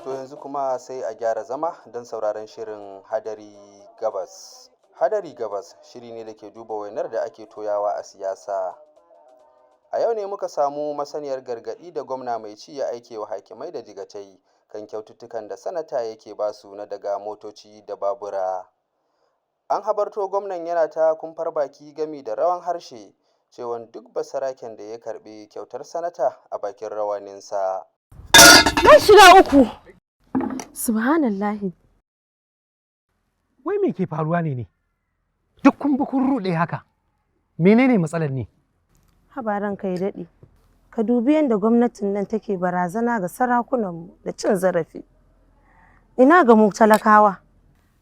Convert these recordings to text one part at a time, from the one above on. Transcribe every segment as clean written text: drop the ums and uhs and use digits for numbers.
To yanzu kuma sai a gyara zama don sauraron shirin Hadari Gabas. Hadari Gabas shiri ne da ke duba wainar da ake toyawa a siyasa. A yau ne muka samu masaniyar gargaɗi da gwamna mai ci ya aike wa hakimai da jigatai kan kyaututtukan da sanata yake basu na daga motoci da babura. An habarto gwamnan yana ta kumfar baki gami da rawan harshe cewan duk basaraken da ya karɓi kyautar sanata a bakin rawaninsa. Na shiga uku. Subhanallahi. Wai me ke faruwa ne? Duk kun bi kun ruɗe haka. Menene matsalar ne? Habaran kai daɗi. Ka dubi yadda gwamnatin nan take barazana ga sarakunanmu da cin zarafi. Ina ga mu talakawa.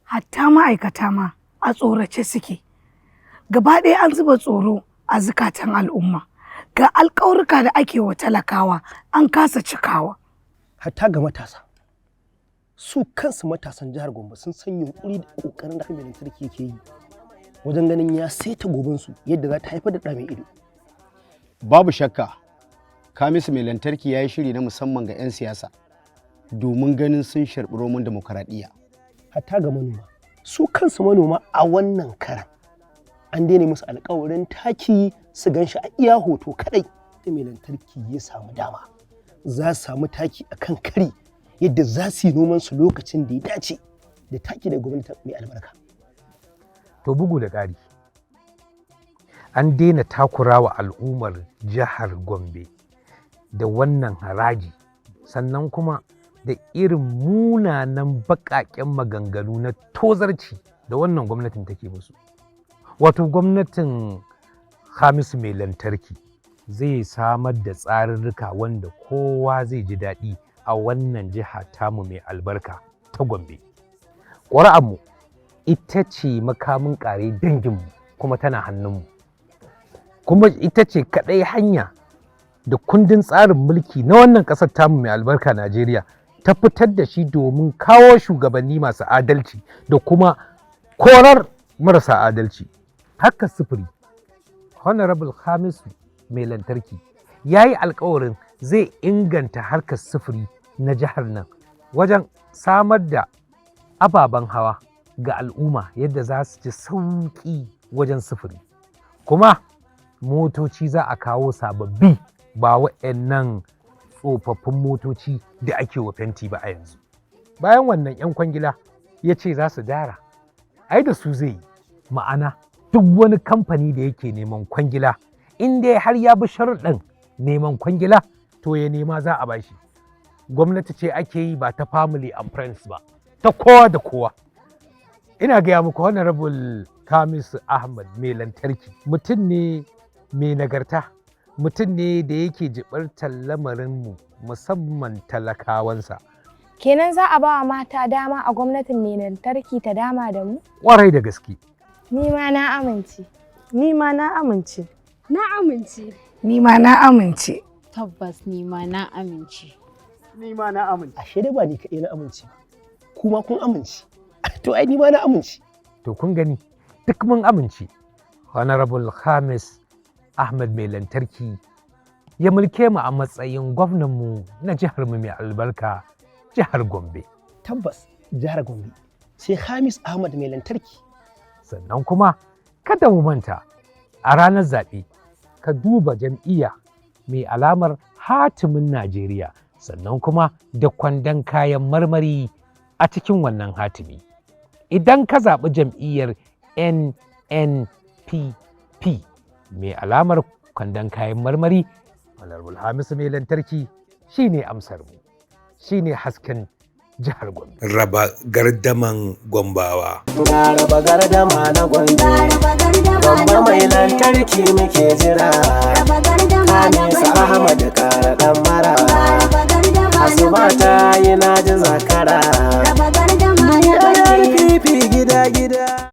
Hatta ma'aikata ma a tsorace suke. Gaba ɗaya an zuba tsoro a zukatan al'umma. Ga alƙawarka da ake wa talakawa an kasa cikawa. Hatta ga matasa. Su kansu matasan jihar Gombe sun san yunkuri da ƙoƙarin da mai lantarki yake yi wajen ganin ya saita gobensu yadda za ta haifar da ɗa mai ido. Babu shakka, Kamisu mai lantarki ya yi shiri na musamman ga 'yan siyasa domin ganin sun sharɓi roman demokaradiyya. Hatta ga manoma, su kansu manoma a wannan karan an daina musu alƙawarin taki su gan shi a iya hoto kaɗai. Da mai lantarki ya samu dama, za su samu taki a kan kari yadda za su yi noman su lokacin da ya dace da taki da gwamnati mai albarka. To bugu da ƙari, an daina takura wa al'ummar jihar Gombe da wannan haraji, sannan kuma da irin munanan baƙaƙen maganganu na tozarci da wannan gwamnatin take musu. Wato gwamnatin Hamisu mai lantarki zai samar da tsarurruka wanda kowa zai ji daɗi a wannan jiha tamu mai albarka ta Gombe. Ƙuri'armu ita ce makamin ƙare danginmu kuma tana hannunmu. Kuma ita ce kaɗai hanya da kundin tsarin mulki na wannan ƙasar tamu mai albarka Najeriya ta fitar da shi domin kawo shugabanni masu adalci da kuma korar marasa adalci. Haka sufuri, Honorable Hamisu mai lantarki ya yi alkawarin zai inganta harkar sufuri na jihar nan wajen samar da ababen hawa ga al'umma yadda za su ji sauƙi wajen sufuri. Kuma motoci za a kawo sababbi ba waɗannan tsofaffin motoci da ake wa fenti ba a yanzu. Bayan wannan 'yan kwangila ya ce za su dara, ai da su zai yi. Ma'ana duk wani kamfani da yake neman kwangila in dai har ya bi sharuɗin neman kwangila to ya nema za a bashi. Gwamnati ce ake yi ba ta family and friends ba, ta kowa da kowa. Ina gaya muku Honorable Kamisu Ahmad mai lantarki mutum ne mai nagarta, mutum ne da yake jiɓartar lamarinmu musamman talakawansa. Kenan za a ba wa mata dama a gwamnatin mai lantarki ta dama da mu? Ƙwarai da gaske. Ni ma na amince. Ni ma na amince. Na amince. Ni ma na amince. Tabbas ni ma na amince. Ni ma na amince. Ashe dai ba ni kaɗai na amince ba. Kuma kun amince. To ai ni ma na amince. To kun gani duk mun amince. Honorable Khamis Ahmad mai lantarki ya mulke mu a matsayin gwamnanmu na jihar mu mai albarka, jihar Gombe. Tabbas jihar Gombe sai Khamis Ahmad mai lantarki. Sannan kuma kada mu manta a ranar zaɓe ka duba jam'iyya mai alamar hatimin Najeriya, sannan kuma da kwandon kayan marmari a cikin wannan hatimi. Idan ka zaɓi jam'iyyar NNPP mai alamar kwandon kayan marmari, Honorable Hamisu mai lantarki shine amsar mu, shine hasken jihar Gombe. Raba gardaman Gombawa. Ga raba gardama na Gombe. Gombe mai lantarki muke jira.